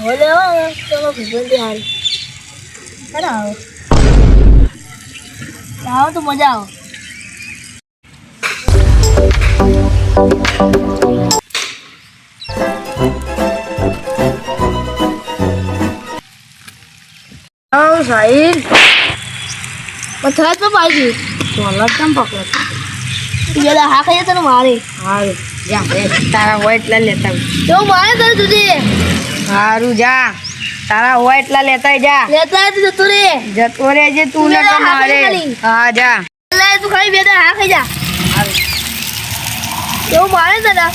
બોલે તો ભૂગોળ હાલ અરે આવો તો મજા આવો આવ સાહિલ પથરાજ તો પાડી ચોલા કેમ પકડો પેલા હા ખાઈ તને મારે હારું જા તારા હોય એટલા લેતા તો મારે તને તુજે હારું જા તારા હોય એટલા લેતા જા લેતા જતો રે જતો રહેજે તું ને કે મારે હા જા લે તું ખાઈ બે હા ખાઈ જા હારું તો મારે તને